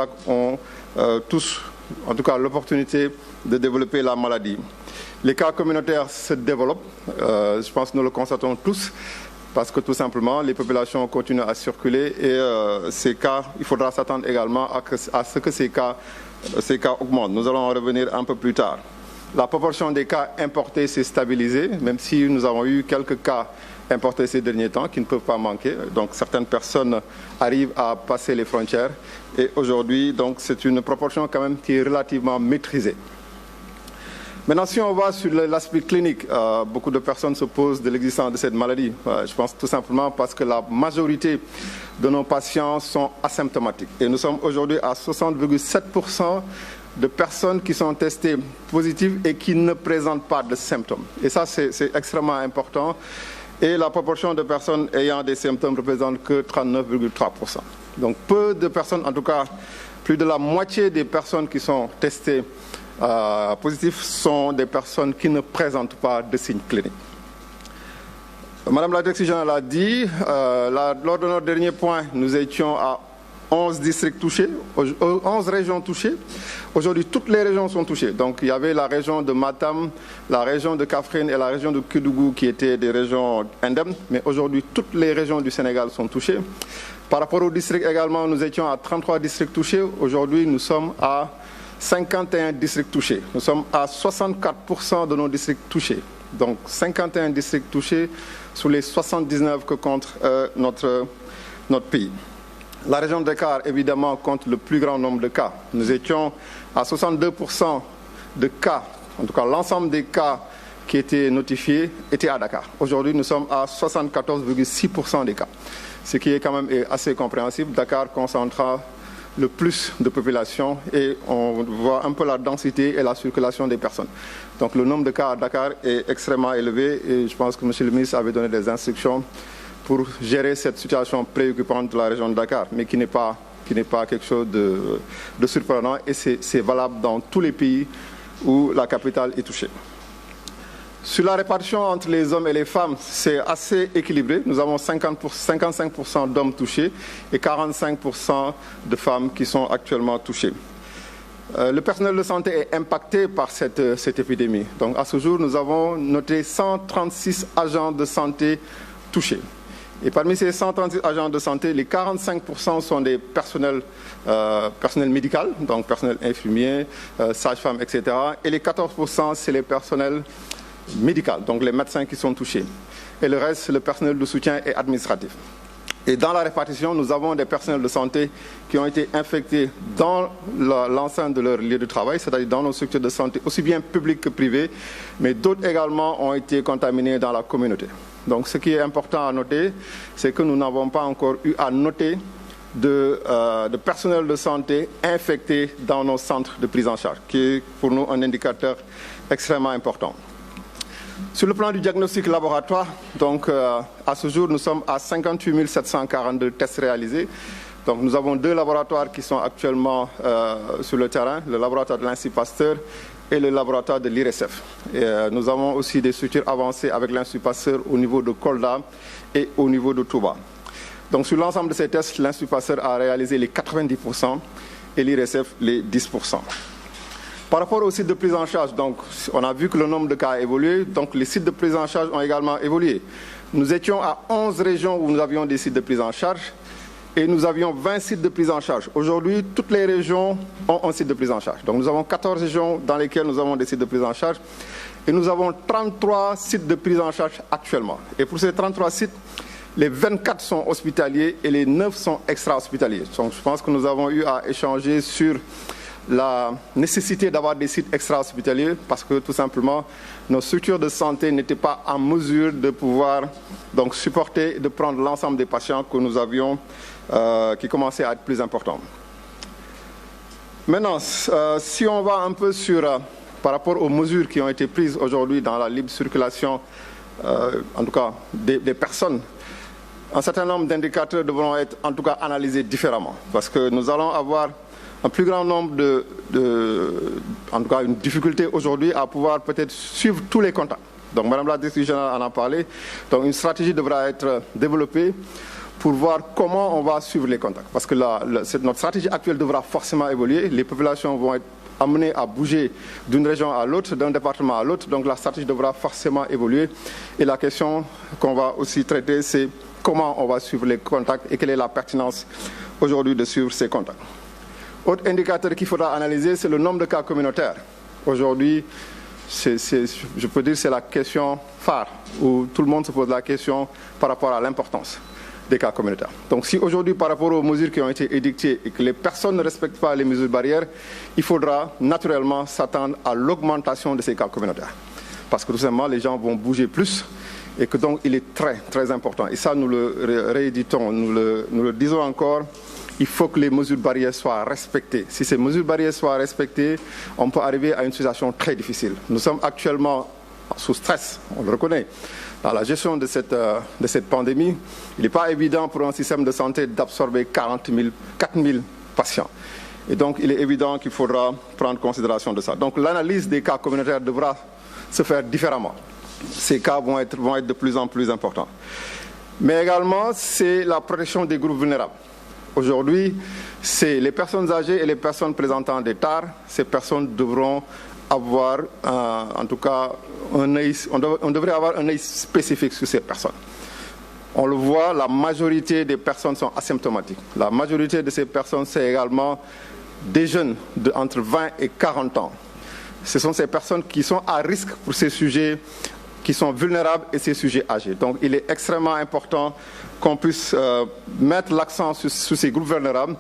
contacts ont tous, en tout cas, l'opportunité de développer la maladie. Les cas communautaires se développent, je pense que nous le constatons tous, parce que tout simplement, les populations continuent à circuler et ces cas, il faudra s'attendre également à ce que ces cas augmentent. Nous allons en revenir un peu plus tard. La proportion des cas importés s'est stabilisée, même si nous avons eu quelques cas importés ces derniers temps qui ne peuvent pas manquer. Donc certaines personnes arrivent à passer les frontières et aujourd'hui, donc c'est une proportion quand même qui est relativement maîtrisée. Maintenant, si on va sur l'aspect clinique, beaucoup de personnes se posent de l'existence de cette maladie. Je pense tout simplement parce que la majorité de nos patients sont asymptomatiques. Et nous sommes aujourd'hui à 60,7% de personnes qui sont testées positives et qui ne présentent pas de symptômes. Et ça, c'est extrêmement important. Et la proportion de personnes ayant des symptômes ne représente que 39,3%. Donc peu de personnes, en tout cas plus de la moitié des personnes qui sont testées positifs sont des personnes qui ne présentent pas de signes cliniques. Madame la directrice générale a dit, lors de notre dernier point, nous étions à 11 districts touchés, 11 régions touchées. Aujourd'hui, toutes les régions sont touchées. Donc, il y avait la région de Matam, la région de Kaffrine et la région de Kédougou qui étaient des régions indemnes. Mais aujourd'hui, toutes les régions du Sénégal sont touchées. Par rapport aux districts également, nous étions à 33 districts touchés. Aujourd'hui, nous sommes à 51 districts touchés. Nous sommes à 64% de nos districts touchés. Donc 51 districts touchés sur les 79 que compte notre pays. La région de Dakar, évidemment, compte le plus grand nombre de cas. Nous étions à 62% de cas, en tout cas l'ensemble des cas qui étaient notifiés étaient à Dakar. Aujourd'hui, nous sommes à 74,6% des cas, ce qui est quand même assez compréhensible. Dakar concentra le plus de population et on voit un peu la densité et la circulation des personnes. Donc le nombre de cas à Dakar est extrêmement élevé et je pense que M. le ministre avait donné des instructions pour gérer cette situation préoccupante de la région de Dakar, mais qui n'est pas quelque chose de surprenant et c'est valable dans tous les pays où la capitale est touchée. Sur la répartition entre les hommes et les femmes, c'est assez équilibré. Nous avons 55% d'hommes touchés et 45% de femmes qui sont actuellement touchées. Le personnel de santé est impacté par cette épidémie. Donc à ce jour, nous avons noté 136 agents de santé touchés. Et parmi ces 136 agents de santé, les 45% sont des personnels médicaux, donc personnel infirmier, sages-femmes, etc. Et les 14%, c'est les personnels médicaux, donc les médecins qui sont touchés. Et le reste, c'est le personnel de soutien et administratif. Et dans la répartition, nous avons des personnels de santé qui ont été infectés dans l'enceinte de leur lieu de travail, c'est-à-dire dans nos structures de santé, aussi bien publiques que privées, mais d'autres également ont été contaminés dans la communauté. Donc ce qui est important à noter, c'est que nous n'avons pas encore eu à noter de personnel de santé infecté dans nos centres de prise en charge, qui est pour nous un indicateur extrêmement important. Sur le plan du diagnostic laboratoire, donc à ce jour, nous sommes à 58 742 tests réalisés. Donc nous avons 2 laboratoires qui sont actuellement sur le terrain, le laboratoire de l'Institut Pasteur et le laboratoire de l'IRSF. Nous avons aussi des structures avancées avec l'Institut Pasteur au niveau de Kolda et au niveau de Touba. Donc sur l'ensemble de ces tests, l'Institut Pasteur a réalisé les 90% et l'IRSF les 10%. Par rapport aux sites de prise en charge, donc, on a vu que le nombre de cas a évolué, donc les sites de prise en charge ont également évolué. Nous étions à 11 régions où nous avions des sites de prise en charge et nous avions 20 sites de prise en charge. Aujourd'hui, toutes les régions ont un site de prise en charge. Donc nous avons 14 régions dans lesquelles nous avons des sites de prise en charge et nous avons 33 sites de prise en charge actuellement. Et pour ces 33 sites, les 24 sont hospitaliers et les 9 sont extra-hospitaliers. Donc je pense que nous avons eu à échanger sur la nécessité d'avoir des sites extra-hospitaliers parce que tout simplement nos structures de santé n'étaient pas en mesure de pouvoir donc supporter, de prendre l'ensemble des patients que nous avions qui commençaient à être plus importants. Maintenant, si on va un peu sur par rapport aux mesures qui ont été prises aujourd'hui dans la libre circulation, en tout cas des personnes, un certain nombre d'indicateurs devront être en tout cas analysés différemment parce que nous allons avoir un plus grand nombre en tout cas une difficulté aujourd'hui à pouvoir peut-être suivre tous les contacts. Donc Madame la Directrice Générale en a parlé. Donc une stratégie devra être développée pour voir comment on va suivre les contacts. Parce que notre stratégie actuelle devra forcément évoluer. Les populations vont être amenées à bouger d'une région à l'autre, d'un département à l'autre. Donc la stratégie devra forcément évoluer. Et la question qu'on va aussi traiter, c'est comment on va suivre les contacts et quelle est la pertinence aujourd'hui de suivre ces contacts. Autre indicateur qu'il faudra analyser, c'est le nombre de cas communautaires. Aujourd'hui, je peux dire que c'est la question phare, où tout le monde se pose la question par rapport à l'importance des cas communautaires. Donc si aujourd'hui, par rapport aux mesures qui ont été édictées et que les personnes ne respectent pas les mesures barrières, il faudra naturellement s'attendre à l'augmentation de ces cas communautaires. Parce que tout simplement, les gens vont bouger plus et que donc il est très, très important. Et ça, nous le rééditons, nous le disons encore, il faut que les mesures barrières soient respectées. Si ces mesures barrières soient respectées, on peut arriver à une situation très difficile. Nous sommes actuellement sous stress, on le reconnaît. Dans la gestion de cette pandémie, il n'est pas évident pour un système de santé d'absorber 4 000 patients. Et donc, il est évident qu'il faudra prendre considération de ça. Donc, l'analyse des cas communautaires devra se faire différemment. Ces cas vont être de plus en plus importants. Mais également, c'est la protection des groupes vulnérables. Aujourd'hui, c'est les personnes âgées et les personnes présentant des tares. Ces personnes devront avoir, en tout cas, on devrait avoir un œil spécifique sur ces personnes. On le voit, la majorité des personnes sont asymptomatiques. La majorité de ces personnes, c'est également des jeunes entre 20 et 40 ans. Ce sont ces personnes qui sont à risque pour ces sujets qui sont vulnérables et ces sujets âgés. Donc il est extrêmement important qu'on puisse mettre l'accent sur ces groupes vulnérables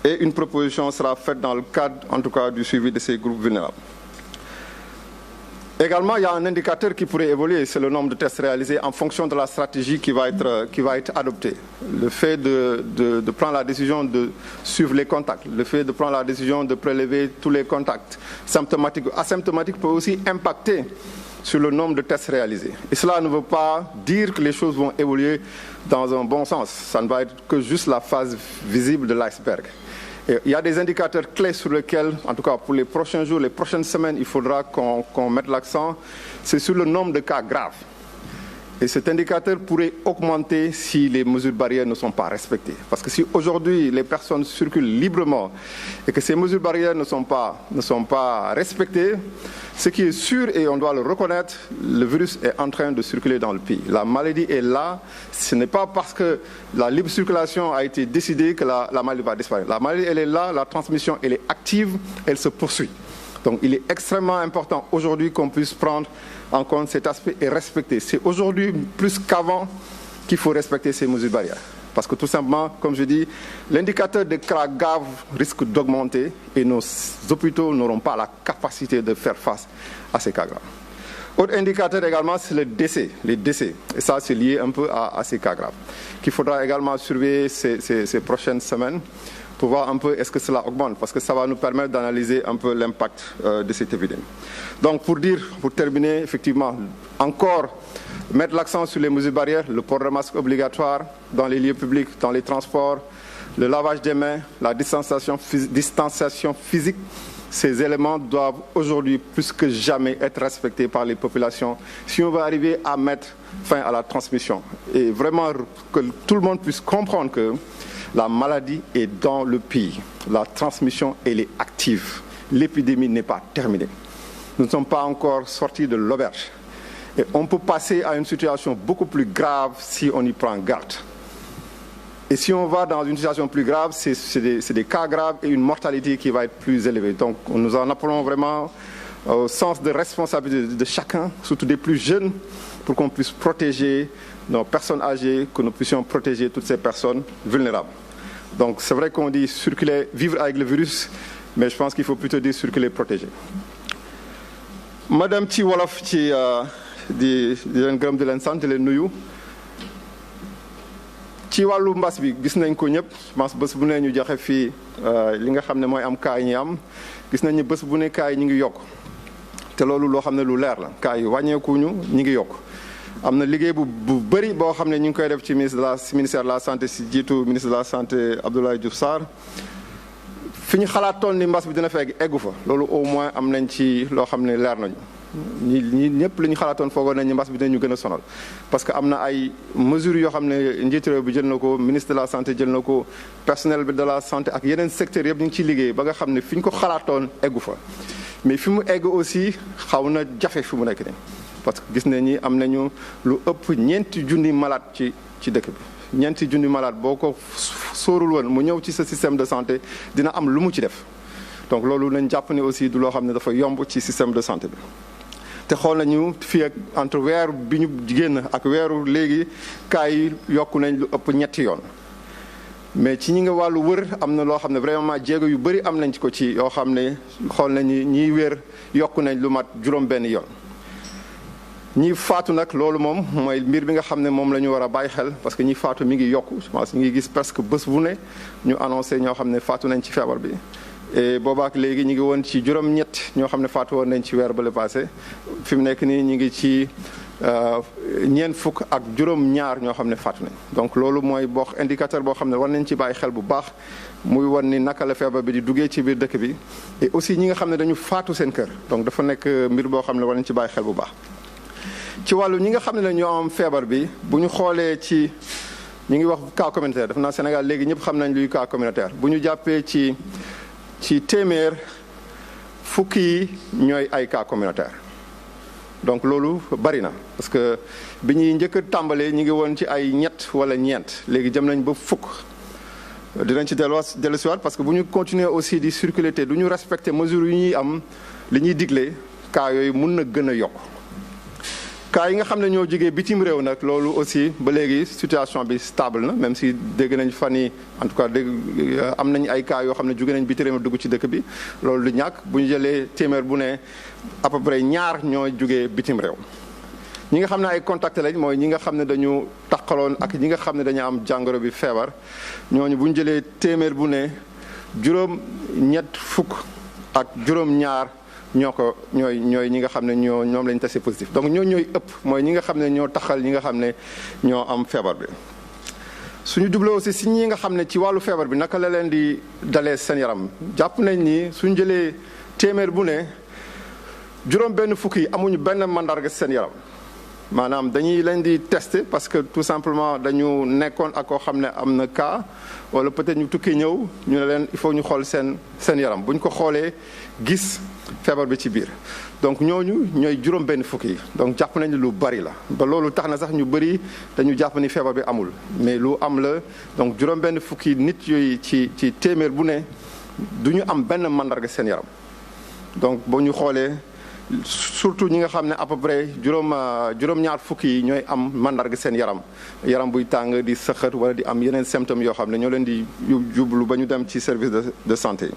et une proposition sera faite dans le cadre, en tout cas, du suivi de ces groupes vulnérables. Également, il y a un indicateur qui pourrait évoluer, c'est le nombre de tests réalisés en fonction de la stratégie qui va être adoptée. Le fait de prendre la décision de suivre les contacts, le fait de prendre la décision de prélever tous les contacts symptomatiques ou asymptomatiques peut aussi impacter sur le nombre de tests réalisés. Et cela ne veut pas dire que les choses vont évoluer dans un bon sens. Ça ne va être que juste la phase visible de l'iceberg. Il y a des indicateurs clés sur lesquels, en tout cas pour les prochains jours, les prochaines semaines, il faudra qu'on mette l'accent. C'est sur le nombre de cas graves. Et cet indicateur pourrait augmenter si les mesures barrières ne sont pas respectées. Parce que si aujourd'hui les personnes circulent librement et que ces mesures barrières ne sont pas respectées, ce qui est sûr, et on doit le reconnaître, le virus est en train de circuler dans le pays. La maladie est là. Ce n'est pas parce que la libre circulation a été décidée que la maladie va disparaître. La maladie, elle est là, la transmission, elle est active, elle se poursuit. Donc il est extrêmement important aujourd'hui qu'on puisse prendre en compte cet aspect et respecter. C'est aujourd'hui plus qu'avant qu'il faut respecter ces mesures barrières. Parce que tout simplement, comme je dis, l'indicateur de cas graves risque d'augmenter et nos hôpitaux n'auront pas la capacité de faire face à ces cas graves. Autre indicateur également, c'est les décès. Et ça, c'est lié un peu à ces cas graves, qu'il faudra également surveiller ces prochaines semaines pour voir un peu est-ce que cela augmente, parce que ça va nous permettre d'analyser un peu l'impact de cette épidémie. Donc pour terminer, effectivement, encore mettre l'accent sur les mesures barrières, le port de masque obligatoire dans les lieux publics, dans les transports, le lavage des mains, la distanciation physique. Ces éléments doivent aujourd'hui plus que jamais être respectés par les populations si on veut arriver à mettre fin à la transmission. Et vraiment que tout le monde puisse comprendre que la maladie est dans le pays. La transmission, elle est active. L'épidémie n'est pas terminée. Nous ne sommes pas encore sortis de l'auberge. Et on peut passer à une situation beaucoup plus grave si on y prend garde. Et si on va dans une situation plus grave, c'est des cas graves et une mortalité qui va être plus élevée. Donc nous en appelons vraiment au sens de responsabilité de chacun, surtout des plus jeunes, pour qu'on puisse protéger nos personnes âgées, que nous puissions protéger toutes ces personnes vulnérables. Donc c'est vrai qu'on dit circuler, vivre avec le virus, mais je pense qu'il faut plutôt dire circuler, protéger. Madame ci wolof ci di leen gërëm di leen sant di leen nuyu ci wàllu mbas bi gis nañ ko ñëpp mas bés bu ne ñu joxe fii li nga xam ne mooy am cas yi ñi am gis nañ ni bés bu ne cas yi ñu ngi yokk te loolu loo xam ne lu leer la cas yi wàññeekuñu ñu ngi yokk. am na liggéey bu bëri boo xam ne ñu ngi koy def ci ministère de la santé si jiitu ministre de la santé Abdoulaye Diouf Sarr fi ñu xalaatoon ni mbas bi dina fekk eggu fa loolu au moins am nañ ci loo xam ne leer nañu ñi ñëpp li ñu xalaatoon foogoon nañ ni mbas bi dinañu gën a sonal parce que am na ay mesures yoo xam ne njiitu réew bi jël na ko ministre de la santé jël na ko personnel bi de la santé ak yeneen secteurs yëpp ñu ngi ciy liggéey ba nga xam ne fi ñu ko xalaatoon eggu fa mais fi mu egg aussi xaw na jafe fi mu nekk nii parce que gis nañ ni am nañu lu ëpp ñeenti junni malade ci dëkk bi ñeenti junni malade boo ko sóorul woon mu ñëw ci sa système de santé dina am lu mu ci def donc loolu nañ jàpp ne aussi du loo xam ne dafa yomb ci système de santé bi te xool nañu fii ak entre weer bi ñu génn ak weeru léegi cas yi yokku nañ lu ëpp ñetti yoon mais ci ñi nga wàllu wër am na loo xam ne vraiment jéego yu bëri am nañ ko ci yoo xam ne xool nañu ñiy wér yokku nañ lu mat juróom-benn yoon ñi faatu nag loolu moom mooy mbir bi nga xam ne moom la ñu war a bàyyi xel parce que ñi faatu mi ngi yokku je pense ñu ngi gis presque bés bu ne ñu annoncé ñoo xam ne faatu nañ ci feebar bi et boobaak léegi ñu ngi woon ci juróom-ñett ñoo xam ne faatu woon nañ ci weer ba le passé fi mu nekk nii ñu ngi ci ñeent fukk ak juróom-ñaar ñoo xam ne faatu nañ donc loolu mooy indicateur boo xam ne war nañ ci bàyyi xel bu baax muy wan ni naka la feebar bi di duggee ci biir dëkk bi et aussi ñi nga xam ne dañu faatu seen kër donc dafa nekk mbir boo xam ne war nañ ci bàyyi xel bu baax. ci wàllu ñi nga xam ne ñoo am feebar bi bu ñu xoolee ci ñu ngi wax cas communautaire def naa Sénégal léegi ñëpp xam nañ luy cas communautaire bu ñu jàppee ci téeméer fukki yi ñooy ay cas communautaire donc loolu bari na parce que bi ñuy njëkk a tàmbalee ñu ngi woon ci ay ñett wala ñeent léegi jëm nañ ba fukk dinañ ci dellusiwaat parce que bu ñu continuer aussi di circuler te du ñu respecter mesures yu ñuy am li ñuy digle cas yooyu mun na gën a yokk cas yi nga xam ne ñoo jógee bitim réew nag loolu aussi ba léegi situation bi stable na même si dégg nañ fan yi en tout cas am nañ ay cas yoo xam ne jóge nañ bitim réew dugg ci dëkk bi loolu du ñàkk bu ñu jëlee téeméer bu ne à peu près ñaar ñoo jógee bitim réew ñi nga xam ne ay contact lañ mooy ñi nga xam ne dañu taqaloon ak ñi nga xam ne dañu am jàngoro bi feebar ñooñu bu ñu jëlee téeméer bu ne juróom-ñett fukk ak juróom-ñaar ñooy ñi nga xam ne ñoom lañ testé positif donc ñooy ëpp mooy ñi nga xam ne ñoo taxal ñi nga xam ne ñoo am feebar bi suñu jubloo aussi si ñi nga xam ne ci wàllu feebar bi naka la leen di dalee seen yaram jàpp nañ ni suñu jëlee téeméer bu ne juróom benn fukk yi amuñu benn mandarga seen yaram maanaam dañuy leen di tester parce que tout simplement dañu nekkoon ak koo xam ne am na cas wala peut-être ñu tukki ñëw ñu ne leen il faut ñu xool seen yaram bu ñu ko xoolee gis feebar bi ci biir donc ñooñu ñooy juróom benn fukk yi donc jàpp nañu lu bari la ba loolu tax na sax ñu bari dañu jàpp ni feebar bi amul mais lu am la donc juróom benn fukki nit yooyu ci téeméer bu ne du ñu am benn mandarga seen yaram donc boo ñu xoolee surtout ñi nga xam ne à peu près juróom-ñaar fukki yi ñooy am mandarga seen yaram buy tàng di sëxët wala di am yeneen symptômes yoo xam ne ñoo leen di jublu ba ñu dem ci service de santé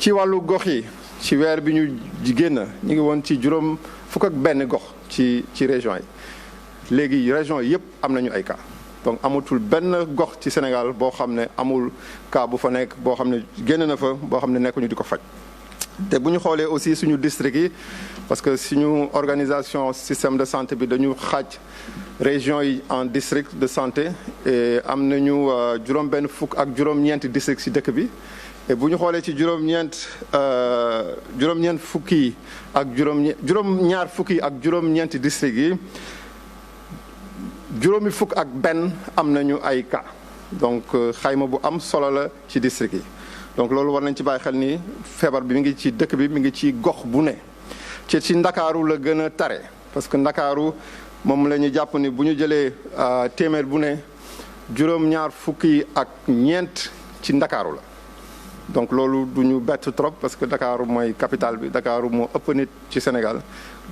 ci wàllu gox yi ci weer bi ñu génn ñu ngi woon ci juróom fukk ak benn gox ci région yi léegi région yëpp am nañu ay cas donc amatul benn gox ci Sénégal boo xam ne amul cas bu fa nekk boo xam ne génn na fa boo xam ne nekkuñu di ko faj te bu ñu xoolee aussi suñu district yi parce que suñu organisation système de santé bi dañu xaaj région yi en district de santé et am nañu juróom benn fukk ak juróom-ñeenti district ci dëkk bi et bu ñu xoolee ci juróom-ñeent fukki yi ak juróom-ñaar fukki yi ak juróom-ñeenti district yi juróomi fukk ak benn am nañu ay cas donc xayma bu am solo la ci district yi donc loolu war nañ ci bàyyi xel ni feebar bi mi ngi ci dëkk bi mi ngi ci gox bu ne ci ndakaaru la gën a tare parce que ndakaaru moom la ñu jàpp ni bu ñu jëlee téeméer bu ne juróom-ñaar fukki ak ñeent ci ndakaaru la donc loolu du ñu bett trop parce que Dakar mooy capitale bi Dakar moo ëpp nit ci Sénégal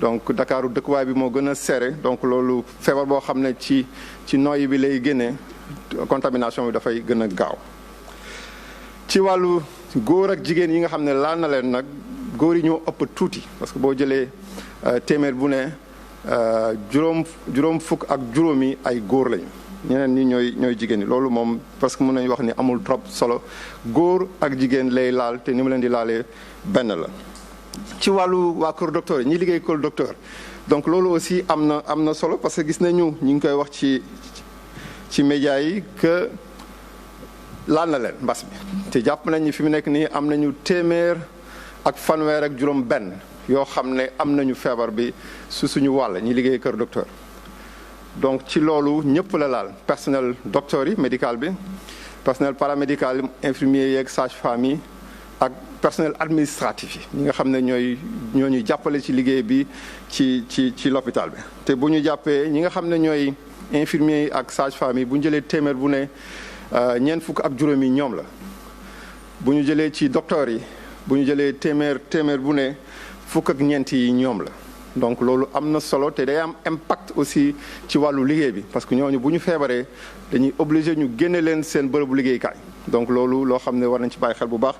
donc Dakar dëkkuwaay bi moo gën a serré donc loolu feebar boo xam ne ci noyyi bi lay génnee contamination bi dafay gën a gaaw. ci wàllu góor ak jigéen yi nga xam ne laal na leen nag góor yi ñoo ëpp tuuti parce que boo jëlee téeméer bu ne juróom fukk ak juróomi ay góor lañu. ñeneen ñi ñooy jigéen ñi loolu moom parce que mën nañu wax ni amul trop solo góor ak jigéen lay laal te ni mu leen di laalee benn la. ci wàllu waa kër docteur yi ñi liggéey kër docteur donc loolu aussi am na solo parce que gis nañu ñu ngi koy wax ci médias yi que laal na leen mbas bi te jàpp nañ ni fi mu nekk nii am nañu téeméer ak fanweer ak juróom benn yoo xam ne am nañu feebar bi su suñu wàll ñi liggéey kër docteur. donc ci loolu ñëpp la laal personnel docteur yi médical bi personnel paramédical infirmier yeeg sage-femme yi ak personnel administratif yi ñi nga xam ne ñoo ñuy jàppale ci liggéey bi ci l'hôpital bi. te bu ñu jàppee ñi nga xam ne ñooy infirmier yi ak sage-femme yi bu ñu jëlee téeméer bu ne ñeent fukk ak juróom yi ñoom la. bu ñu jëlee ci docteur yi bu ñu jëlee téeméer bu ne fukk ak ñeent yi ñoom la. donc loolu am na solo te day am impact aussi ci wàllu liggéey bi parce que ñooñu bu ñu feebaree dañuy obligé ñu génne leen seen bërëbu liggéeykaay. donc loolu loo xam ne war nañ ci bàyyi xel bu baax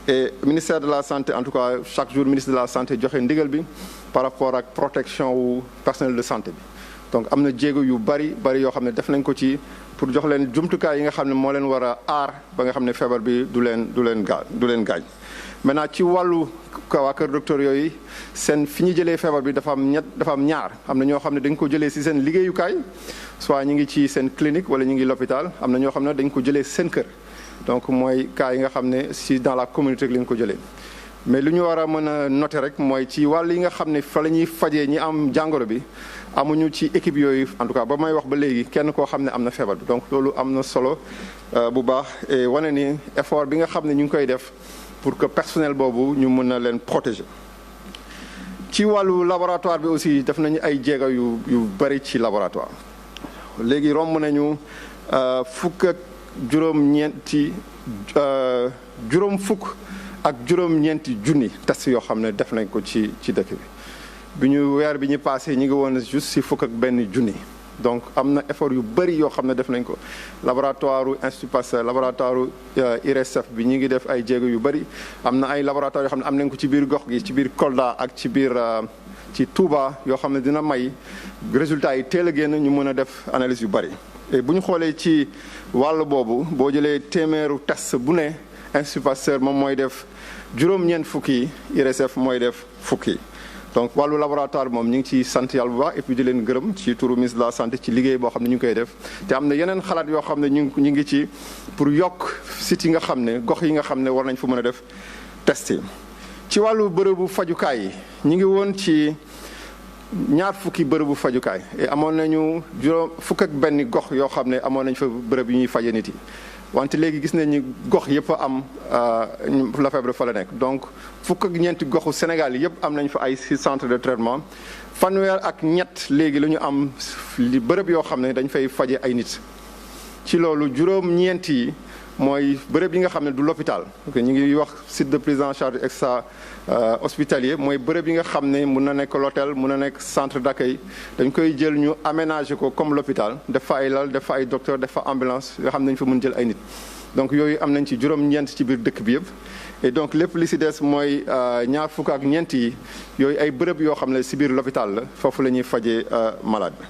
et ministère de la santé en tout cas chaque jour ministre de la santé joxe ndigal bi par rapport ak protection wu personnel de santé bi. donc am na jéego yu bari yoo xam ne def nañ ko ci pour jox leen jumtukaay yi nga xam ne moo leen war a aar ba nga xam ne feebar bi du leen gaañ. maintenant ci wàllu waa kër docteur yooyu seen fi ñu jëlee feebar bi dafa am ñaar am na ñoo xam ne dañ ko jëlee ci seen liggéeyukaay soit ñu ngi ci seen clinique wala ñu ngi l'hôpital am na ñoo xam ne dañ ko jëlee seen kër donc mooy cas yi nga xam ne ci dans la communauté lañ ko jëlee. mais lu ñu war a mën a noter rek mooy ci wàll yi nga xam ne fa la ñuy fajee ñi am jàngoro bi amuñu ci équipe yooyu en tout cas ba may wax ba léegi kenn koo xam ne am na feebar bi donc loolu am na solo bu baax et wane ni effort bi nga xam ne ñu ngi koy def pour que personnel boobu ñu mën a leen protéger. ci wàllu laboratoire bi aussi def nañu ay jéego yu bari ci laboratoire léegi romb nañu fukk ak juróom-ñeenti junni test yoo xam ne def nañ ko ci dëkk bi weer bi ñu passé ñu ngi woon juste ci fukk ak benn junni. donc am na effort yu bëri yoo xam ne def nañ ko laboratoire Institut Pasteur laboratoire IRSF bi ñu ngi def ay jéego yu bëri am na ay laboratoire yoo xam ne am nañ ko ci biir gox gi ci biir Kolda ak ci Touba yoo xam ne dina may résultats yi teel a génn ñu mën a def analyse yu bëri. et bu ñu xoolee ci wàll boobu boo jëlee téeméeru test bu ne Institut Pasteur moom mooy def juróom-ñeent fukki IRSF mooy def fukki. donc wàllu laboratoire bi moom ñu ngi ciy sant yàlla bu baax et puis di leen gërëm ci turu ministre de la santé ci liggéey boo xam ne ñu ngi koy def te am na yeneen xalaat yoo xam ne ñu ngi ci pour yokk sites yi nga xam ne gox yi nga xam ne war nañ fa mën a def test yi. ci wàllu bërëbu fajukaay yi ñu ngi woon ci ñaar fukki bërëbu fajukaay et amoon nañu fukk ak benn gox yoo xam ne amoon nañ fa bërëb yu ñuy faje nit yi. wante léegi gis nañ ni gox yëpp am la feebar fa la nekk donc fukk ak ñeenti goxu Sénégal yëpp am nañ fa ay centre de traitement fanweer ak ñett léegi la ñu am li bërëb yoo xam ne dañ fay faje ay nit. ci loolu juróom-ñeent yi mooy bërëb yi nga xam ne du l'hôpital ñu ngi wax site de prise en charge extra hospitalier mooy bërëb yi nga xam ne mun na nekk l'hôtel mun na nekk centre d'accueil dañ koy jël ñu aménager ko comme l'hôpital def fa ay lal def fa ay docteur def fa ambulance yoo xam ne dañ fa mën jël ay nit. donc yooyu am nañ ci juróom-ñeent ci biir dëkk bi yëpp et donc lépp li ci des mooy ñaar fukk ak ñeent yi yooyu ay bërëb yoo xam ne ci biir l'hôpital la foofu la ñuy fajee malade bi.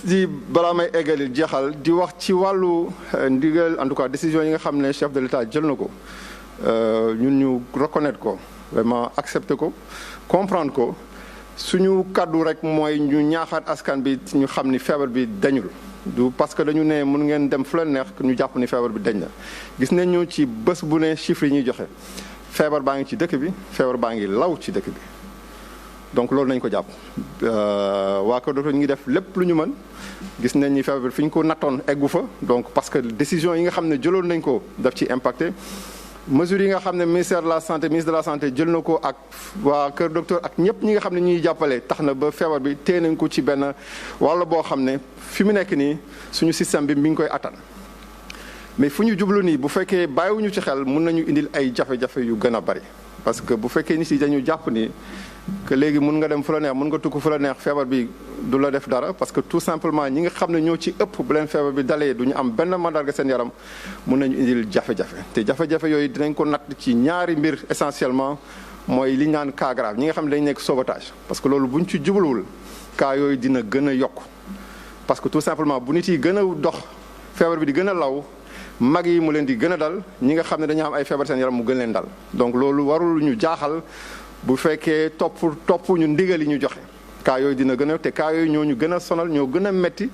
di balaa may eggali jeexal di wax ci wàllu ndigal en tout cas décision yi nga xam ne chef de l'État jël na ko ñun ñu reconnaître ko vraiment accepter ko comprendre ko suñu kaddu rek mooy ñu ñaaxaat askan bi ñu xam ni feebar bi dañul du parce que dañu ne mën ngeen dem fu leen neex ñu jàpp ni feebar bi dañ na gis nañ ñu ci bés bu ne chiffres yi ñuy joxe feebar baa ngi ci dëkk bi feebar baa ngi law ci dëkk bi. donc loolu nañ ko jàpp waa Kër Docteur ñu ngi def lépp lu ñu mën gis nañ ni feebar bi fi ñu ko nattoon eggu fa donc parce que décision yi nga xam ne jëloon nañ ko daf ci impacté mesures yi nga xam ne ministère de la santé ministre de la santé jël na ko ak waa Kër Docteur ak ñëpp ñi nga xam ne ñuy jàppale tax na ba feebar bi téye nañ ko ci benn wàll boo xam ne fi mu nekk nii suñu système bi mi ngi koy attan mais fu ñu jublu nii bu fekkee bàyyiwuñu ci xel mun nañu indil ay jafe-jafe yu gën a bari parce que bu fekkee nit yi dañu jàpp ni que léegi mun nga dem fu la neex mun nga tukk fu la neex feebar bi du la def dara parce que tout simplement ñi nga xam ne ñoo ci ëpp bu leen feebar bi dalee du ñu am benn mandarga seen yaram mun nañu indil jafe-jafe te jafe-jafe yooyu dinañ ko natt ci ñaari mbir essentiellement mooy li ñu naan cas grave ñi nga xam ne dañ nekk sauvetage parce que loolu buñ ci jubluwul cas yooyu dina gën a yokk parce que tout simplement bu nit yi gën a dox feebar bi di gën a law mag yi mu leen di gën a dal ñi nga xam ne dañu am ay feebar seen yaram mu gën leen dal donc loolu warul ñu jaaxal bu fekkee topp ñu ndigal yi ñu joxe cas yooyu dina gën a te cas yooyu ñoo ñu gën a sonal ñoo gën a metti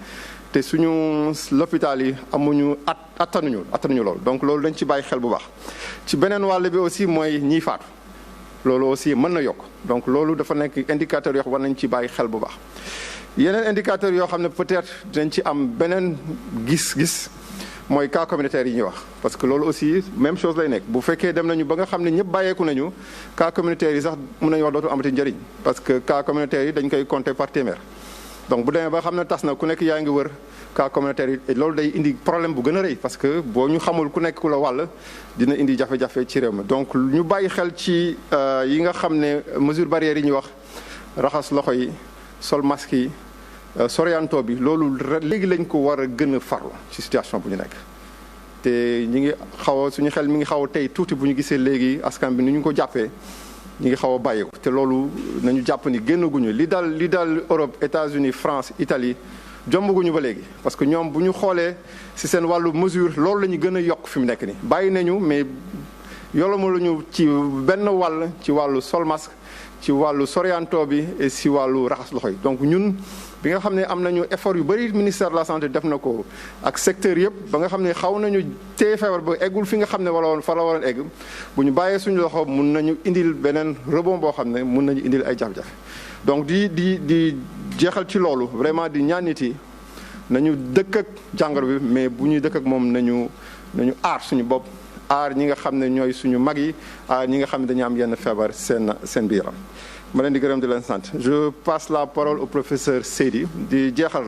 te suñu l'hôpital yi amuñu attanuñu loolu donc loolu dañ ci bàyyi xel bu baax. ci beneen wàll bi aussi mooy ñiy faatu loolu aussi mën na yokk donc loolu dafa nekk indicateur yoo xam war nañ ci bàyyi xel bu baax. yeneen indicateurs yoo xam ne peut-être dinañ ci am beneen gis-gis mooy cas communautaire yi ñuy wax parce que loolu aussi même chose lay nekk bu fekkee dem nañu ba nga xam ne ñëpp bàyyeeku nañu cas communautaire yi sax mën nañu wax dootul amati njëriñ parce que cas communautaire yi dañ koy compter par téeméer donc bu demee ba xam ne tas na ku nekk yaa ngi wër cas communautaire yi loolu day indi problème bu gën a rëy parce que boo ñu xamul ku nekk ku la wàll dina indi jafe-jafe ci réew mi donc ñu bàyyi xel ci yi nga xam ne mesure barrière yi ñuy wax raxas loxo yi sol masque yi sorianto bi loolu léegi lañ ko war a gën a farlu ci situation bu ñu nekk te ñi ngi xaw a suñu xel mi ngi xaw a tey tuuti bu ñu gisee léegi askan bi ni ñu ko jàppee ñi ngi xaw a bàyyeeku te loolu nañu jàpp ni génnaguñu li dal Europe États-Unis France Italie jombaguñu ba léegi parce que ñoom bu ñu xoolee ci seen wàllu mesure loolu la ñu gën a yokk fi mu nekk nii bàyyi nañu mais yolomaluñu ci benn wàll ci wàllu sol masque ci wàllu sorianto bi et ci wàllu raxas loxo yi donc ñun bi nga xam ne am nañu effort yu bëri ministère de la santé def na ko ak secteur yëpp ba nga xam ne xaw nañu téye feebar ba eggul fi nga xam ne fa la waroon egg bu ñu bàyyee suñu loxo mun nañu indil beneen rebond boo xam ne mun nañu indil ay jafe-jafe donc di jeexal ci loolu vraiment di ñaan nit yi nañu dëkk ak jàngoro bi mais bu ñuy dëkk ak moom nañu aar suñu bopp aar ñi nga xam ne ñooy suñu mag yi aar ñi nga xam ne dañu am yenn feebar seen biiram ma leen di gërëm di leen sant je passe la parole au professeur Seydi di jeexal